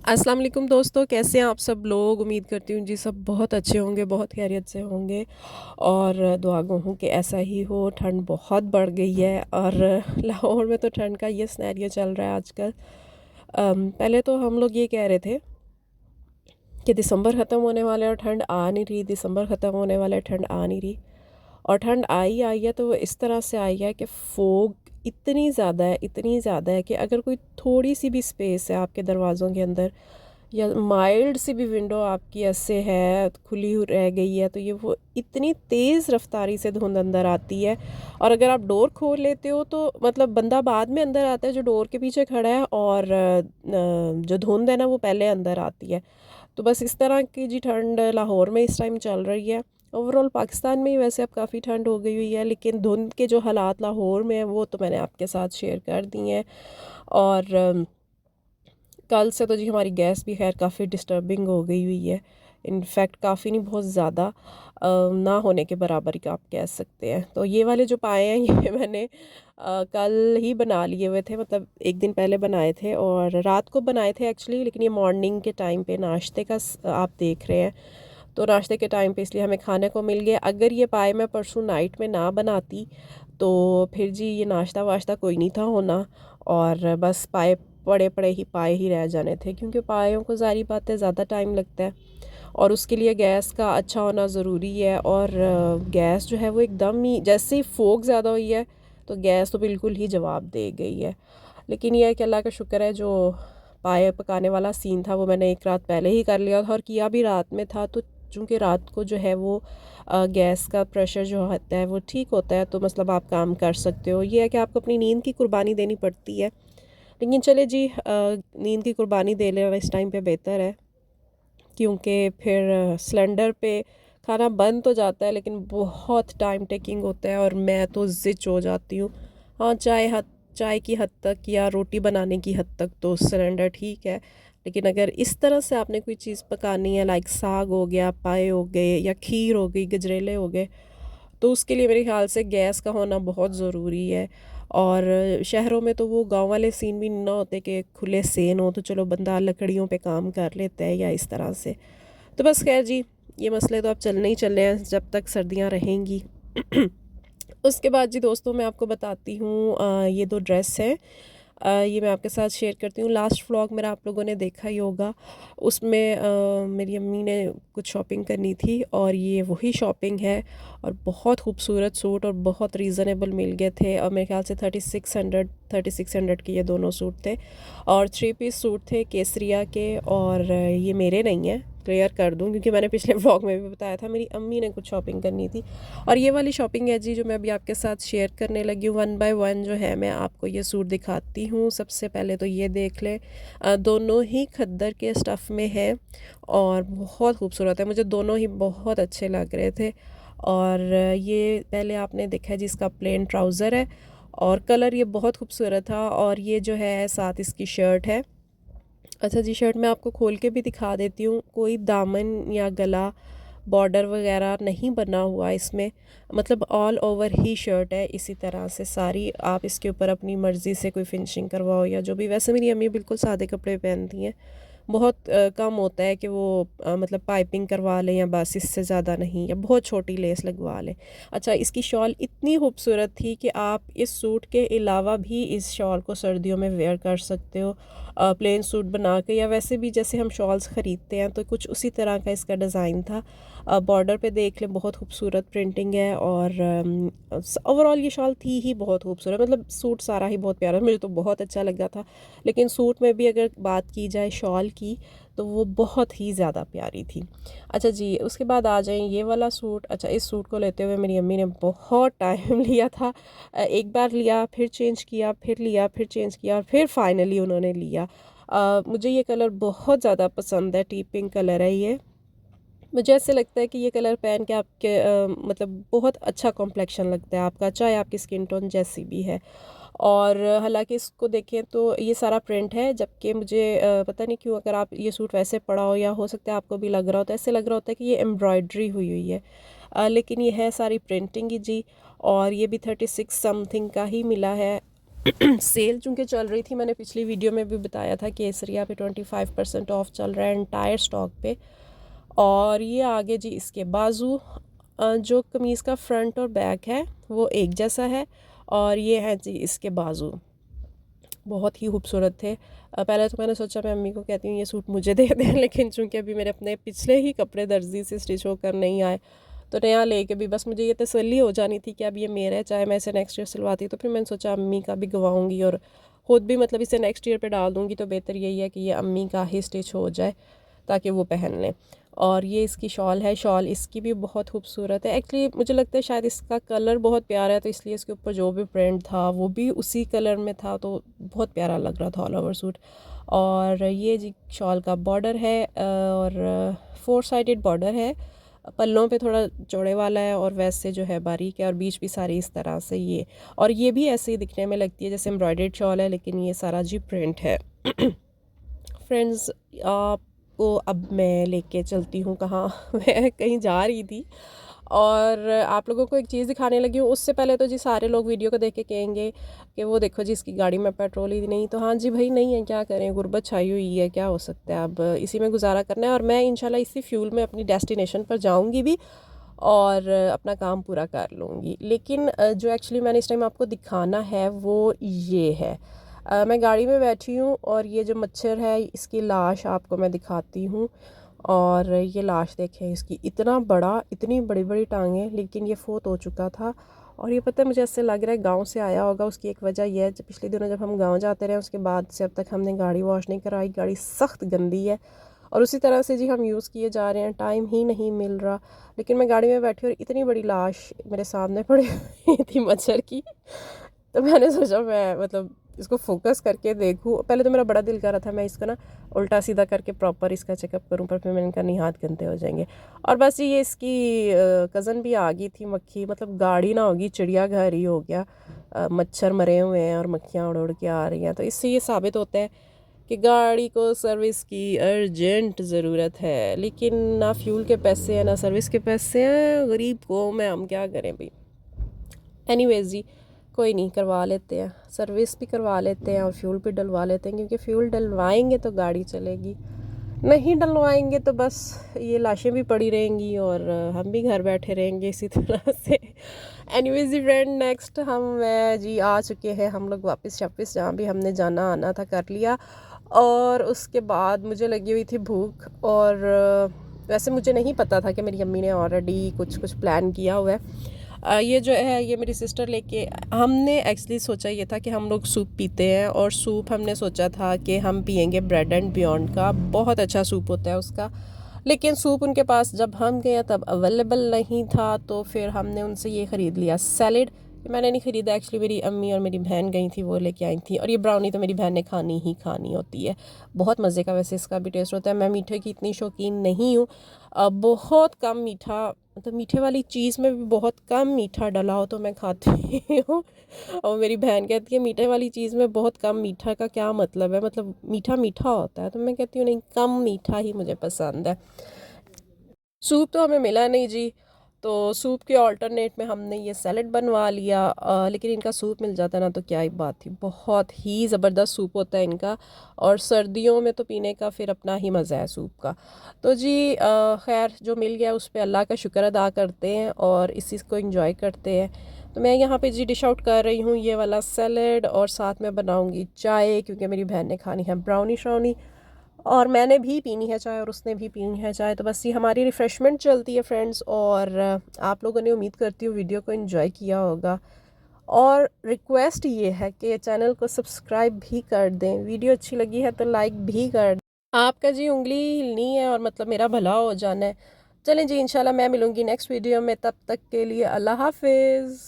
अस्सलाम वालेकुम दोस्तों, कैसे हैं आप सब लोग। उम्मीद करती हूँ जी सब बहुत अच्छे होंगे, बहुत खैरियत से होंगे। और दुआ गो हूँ कि ऐसा ही हो। ठंड बहुत बढ़ गई है और लाहौर में तो ठंड का ये सिनेरियो चल रहा है आजकल। पहले तो हम लोग ये कह रहे थे कि दिसंबर ख़त्म होने वाला है और ठंड आ नहीं रही, दिसंबर ख़त्म होने वाला है, ठंड आ नहीं रही। और ठंड आई है तो वो इस तरह से आई है कि फ़ोग इतनी ज़्यादा है, इतनी ज़्यादा है कि अगर कोई थोड़ी सी भी स्पेस है आपके दरवाज़ों के अंदर या माइल्ड सी भी विंडो आपकी ऐसे है खुली रह गई है तो ये वो इतनी तेज़ रफ्तारी से धुंध अंदर आती है। और अगर आप डोर खोल लेते हो तो मतलब बंदा बाद में अंदर आता है जो डोर के पीछे खड़ा है, और जो धुंध है ना वो पहले अंदर आती है। तो बस इस तरह की जी ठंड लाहौर में इस टाइम चल रही है। ओवरऑल पाकिस्तान में ही वैसे अब काफ़ी ठंड हो गई हुई है, लेकिन धुंध के जो हालात लाहौर में हैं वो तो मैंने आपके साथ शेयर कर दी हैं। और कल से तो जी हमारी गैस भी खैर काफ़ी डिस्टर्बिंग हो गई हुई है। इनफैक्ट काफ़ी नहीं, बहुत ज़्यादा ना होने के बराबर ही आप कह सकते हैं। तो ये वाले जो पाए हैं ये मैंने कल ही बना लिए हुए थे, मतलब एक दिन पहले बनाए थे और रात को बनाए थे एक्चुअली, लेकिन ये मॉर्निंग के टाइम पे नाश्ते का आप देख रहे हैं। तो नाश्ते के टाइम पे इसलिए हमें खाने को मिल गया। अगर ये पाए मैं परसों नाइट में ना बनाती तो फिर जी ये नाश्ता वाश्ता कोई नहीं था होना, और बस पाए पड़े पड़े ही पाए ही रह जाने थे, क्योंकि पायों को ज़ाहिर बात है ज़्यादा टाइम लगता है और उसके लिए गैस का अच्छा होना ज़रूरी है। और गैस जो है वो एकदम ही जैसे ही फोक ज़्यादा हुई है तो गैस तो बिल्कुल ही जवाब दे गई है। लेकिन यह है कि अल्लाह का शुक्र है, जो पाए पकाने वाला सीन था वो मैंने एक रात पहले ही कर लिया था और किया भी रात में था। तो चूँकि रात को जो है वो गैस का प्रेशर जो होता है वो ठीक होता है, तो मतलब आप काम कर सकते हो। ये है कि आपको अपनी नींद की कुर्बानी देनी पड़ती है, लेकिन चले जी नींद की कुर्बानी दे लेना इस टाइम पे बेहतर है, क्योंकि फिर सिलेंडर पे खाना बन तो जाता है लेकिन बहुत टाइम टेकिंग होता है और मैं तो ज़िच हो जाती हूँ। हाँ, चाय की हद तक या रोटी बनाने की हद तक तो सिलेंडर ठीक है, लेकिन अगर इस तरह से आपने कोई चीज़ पकानी है लाइक साग हो गया, पाए हो गए या खीर हो गई, गजरेले हो गए, तो उसके लिए मेरे ख़्याल से गैस का होना बहुत ज़रूरी है। और शहरों में तो वो गांव वाले सीन भी ना होते कि खुले सेन हो, तो चलो बंदा लकड़ियों पे काम कर लेता है या इस तरह से। तो बस खैर जी, ये मसले तो अब चलने ही चलने हैं जब तक सर्दियां रहेंगी। उसके बाद जी दोस्तों मैं आपको बताती हूँ, ये दो ड्रेस है, ये मैं आपके साथ शेयर करती हूँ। लास्ट व्लॉग मेरा आप लोगों ने देखा ही होगा, उसमें मेरी अम्मी ने कुछ शॉपिंग करनी थी और ये वही शॉपिंग है। और बहुत खूबसूरत सूट और बहुत रीज़नेबल मिल गए थे, और मेरे ख्याल से 3600 के ये दोनों सूट थे और 3 पीस सूट थे केसरिया के। और ये मेरे नहीं हैं, क्लियर कर दूं, क्योंकि मैंने पिछले व्लॉग में भी बताया था मेरी अम्मी ने कुछ शॉपिंग करनी थी। और ये वाली शॉपिंग है जी जो मैं अभी आपके साथ शेयर करने लगी हूँ। वन बाय वन जो है मैं आपको ये सूट दिखाती हूँ। सबसे पहले तो ये देख लें, दोनों ही खद्दर के स्टफ़ में है और बहुत खूबसूरत है, मुझे दोनों ही बहुत अच्छे लग रहे थे। और ये पहले आपने देखा है जिसका प्लेन ट्राउज़र है और कलर ये बहुत खूबसूरत था, और ये जो है साथ इसकी शर्ट है। अच्छा जी, शर्ट मैं आपको खोल के भी दिखा देती हूँ, कोई दामन या गला बॉर्डर वगैरह नहीं बना हुआ इसमें, मतलब ऑल ओवर ही शर्ट है इसी तरह से सारी। आप इसके ऊपर अपनी मर्ज़ी से कोई फिनिशिंग करवाओ या जो भी, वैसे मेरी अम्मी बिल्कुल सादे कपड़े पहनती हैं, बहुत कम होता है कि वो मतलब पाइपिंग करवा लें या बस इससे ज़्यादा नहीं, या बहुत छोटी लेस लगवा लें। अच्छा, इसकी शॉल इतनी खूबसूरत थी कि आप इस सूट के अलावा भी इस शॉल को सर्दियों में वेयर कर सकते हो, प्लेन सूट बना के, या वैसे भी जैसे हम शॉल्स ख़रीदते हैं तो कुछ उसी तरह का इसका डिज़ाइन था। बॉर्डर पे देख लें, बहुत खूबसूरत प्रिंटिंग है। और ओवरऑल ये शॉल थी ही बहुत खूबसूरत, मतलब सूट सारा ही बहुत प्यारा, मुझे तो बहुत अच्छा लगा था। लेकिन सूट में भी अगर बात की जाए शॉल की तो वो बहुत ही ज़्यादा प्यारी थी। अच्छा जी, उसके बाद आ जाएँ ये वाला सूट। अच्छा, इस सूट को लेते हुए मेरी अम्मी ने बहुत टाइम लिया था, एक बार लिया फिर चेंज किया, फिर लिया फिर चेंज किया और फिर फाइनली उन्होंने लिया। मुझे ये कलर बहुत ज़्यादा पसंद है, टी पिंक कलर है ये। मुझे ऐसे लगता है कि ये कलर पहन के आपके मतलब बहुत अच्छा कॉम्प्लेक्शन लगता है आपका, चाहे आपकी स्किन टोन जैसी भी है। और हालांकि इसको देखें तो ये सारा प्रिंट है, जबकि मुझे पता नहीं क्यों, अगर आप ये सूट वैसे पड़ा हो या हो सकता है आपको भी लग रहा हो, तो ऐसे लग रहा होता है कि ये एम्ब्रॉयड्री हुई हुई है, लेकिन ये है सारी प्रिंटिंग ही जी। और ये भी 36 समथिंग का ही मिला है। सेल चूँकि चल रही थी, मैंने पिछली वीडियो में भी बताया था केसरिया पे 25% ऑफ चल रहा है एंटायर स्टॉक पे। और ये आगे जी इसके बाजू, जो कमीज़ का फ्रंट और बैक है वो एक जैसा है, और ये है जी इसके बाजू, बहुत ही खूबसूरत थे। पहले तो मैंने सोचा मैं अम्मी को कहती हूँ ये सूट मुझे दे दें, लेकिन चूँकि अभी मेरे अपने पिछले ही कपड़े दर्जी से स्टिच होकर नहीं आए, तो नया लेके भी बस मुझे ये तसल्ली हो जानी थी कि अब ये मेरा है, चाहे मैं इसे नेक्स्ट ईयर सिलवाती। तो फिर मैंने सोचा अम्मी का भी गवाऊँगी और ख़ुद भी मतलब इसे नेक्स्ट ईयर पे डाल दूँगी, तो बेहतर यही है कि ये अम्मी का ही स्टिच हो जाए ताकि वो पहन लें। और ये इसकी शॉल है, शॉल इसकी भी बहुत खूबसूरत है। एक्चुअली मुझे लगता है शायद इसका कलर बहुत प्यारा है, तो इसलिए इसके ऊपर जो भी प्रिंट था वो भी उसी कलर में था, तो बहुत प्यारा लग रहा था ऑल ओवर सूट। और ये जी शॉल का बॉर्डर है, और 4 साइडेड बॉर्डर है, पल्लों पे थोड़ा चौड़े वाला है और वैसे जो है बारीक है, और बीच भी सारी इस तरह से ये, और ये भी ऐसे ही दिखने में लगती है जैसे एम्ब्रॉयडर्ड शॉल है, लेकिन ये सारा जी प्रिंट है। फ्रेंड्स, आपको अब मैं लेके चलती हूँ कहाँ मैं कहीं जा रही थी, और आप लोगों को एक चीज़ दिखाने लगी हूँ। उससे पहले तो जी सारे लोग वीडियो को देख के कहेंगे कि वो देखो जी इसकी गाड़ी में पेट्रोल ही नहीं। तो हाँ जी भाई नहीं है, क्या करें, गुर्बत छाई हुई है, क्या हो सकता है, अब इसी में गुजारा करना है। और मैं इंशाल्लाह इसी फ्यूल में अपनी डेस्टिनेशन पर जाऊँगी भी और अपना काम पूरा कर लूँगी। लेकिन जो एक्चुअली मैंने इस टाइम आपको दिखाना है वो ये है। मैं गाड़ी में बैठी हूँ और ये जो मच्छर है इसकी लाश आपको मैं दिखाती हूँ। और ये लाश देखें इसकी, इतना बड़ा, इतनी बड़ी बड़ी टांगें, लेकिन ये फोत हो चुका था। और ये पता है मुझे ऐसे लग रहा है गांव से आया होगा। उसकी एक वजह यह है, जब पिछले दिनों जब हम गांव जाते रहे उसके बाद से अब तक हमने गाड़ी वॉश नहीं कराई, गाड़ी सख्त गंदी है। और उसी तरह से जी हम यूज़ किए जा रहे हैं, टाइम ही नहीं मिल रहा। लेकिन मैं गाड़ी में बैठी और इतनी बड़ी लाश मेरे सामने पड़ी हुई थी मच्छर की, तो मैंने सोचा मैं मतलब इसको फोकस करके देखूँ। पहले तो मेरा बड़ा दिल कर रहा था मैं इसका ना उल्टा सीधा करके प्रॉपर इसका चेकअप करूँ, पर फिर मैंने कहा नहीं, हाथ गंदे हो जाएंगे। और बस ये इसकी कज़न भी आ गई थी मक्खी, मतलब गाड़ी ना होगी चिड़ियाघर ही हो गया। मच्छर मरे हुए हैं और मक्खियाँ उड़ उड़ के आ रही हैं, तो इससे ये साबित होता है कि गाड़ी को सर्विस की अर्जेंट ज़रूरत है। लेकिन ना फ्यूल के पैसे हैं ना सर्विस के पैसे हैं, गरीब को मैं हम क्या करें भाई। एनीवेज जी, कोई नहीं, करवा लेते हैं, सर्विस भी करवा लेते हैं और फ्यूल भी डलवा लेते हैं, क्योंकि फ्यूल डलवाएंगे तो गाड़ी चलेगी, नहीं डलवाएंगे तो बस ये लाशें भी पड़ी रहेंगी और हम भी घर बैठे रहेंगे इसी तरह से। एनीवेज जी फ्रेंड, नेक्स्ट हम जी आ चुके हैं हम लोग वापस शापिस, जहाँ भी हमने जाना आना था कर लिया। और उसके बाद मुझे लगी हुई थी भूख, और वैसे मुझे नहीं पता था कि मेरी अम्मी ने ऑलरेडी कुछ कुछ प्लान किया हुआ है। ये जो है ये मेरी सिस्टर लेके, हमने एक्चुअली सोचा ये था कि हम लोग सूप पीते हैं, और सूप हमने सोचा था कि हम पियेंगे ब्रेड एंड बियॉन्ड का, बहुत अच्छा सूप होता है उसका। लेकिन सूप उनके पास जब हम गए तब अवेलेबल नहीं था, तो फिर हमने उनसे ये ख़रीद लिया सैलेड। मैंने नहीं ख़रीदा, एक्चुअली मेरी अम्मी और मेरी बहन गई थी, वो लेके आई थी। और ये ब्राउनी तो मेरी बहन ने खानी ही खानी होती है, बहुत मज़े का वैसे इसका भी टेस्ट होता है। मैं मीठे की इतनी शौकीन नहीं हूँ, बहुत कम मीठा, मतलब मीठे वाली चीज़ में भी बहुत कम मीठा डला हो तो मैं खाती हूँ। और मेरी बहन कहती है मीठे वाली चीज़ में बहुत कम मीठा का क्या मतलब है, मतलब मीठा मीठा होता है, तो मैं कहती हूँ नहीं, कम मीठा ही मुझे पसंद है। सूप तो हमें मिला नहीं जी, तो सूप के ऑल्टरनेट में हमने ये सैलेड बनवा लिया। लेकिन इनका सूप मिल जाता ना तो क्या ही बात थी, बहुत ही ज़बरदस्त सूप होता है इनका, और सर्दियों में तो पीने का फिर अपना ही मज़ा है सूप का। तो जी खैर जो मिल गया उस पर अल्लाह का शुक्र अदा करते हैं और इस चीज़ को इंजॉय करते हैं। तो मैं यहाँ पे जी डिश आउट कर रही हूँ ये वाला सैलेड, और साथ में बनाऊँगी चाय, क्योंकि मेरी बहन ने खानी है ब्राउनी श्राउनी, और मैंने भी पीनी है चाय और उसने भी पीनी है चाय। तो बस ये हमारी रिफ़्रेशमेंट चलती है फ्रेंड्स। और आप लोगों ने, उम्मीद करती हूँ, वीडियो को एंजॉय किया होगा। और रिक्वेस्ट ये है कि चैनल को सब्सक्राइब भी कर दें, वीडियो अच्छी लगी है तो लाइक भी कर दें। आपका जी उंगली हिलनी है और मतलब मेरा भला हो जाना है। चलें जी, इंशाल्लाह मैं मिलूँगी नेक्स्ट वीडियो में, तब तक के लिए अल्लाह हाफिज़।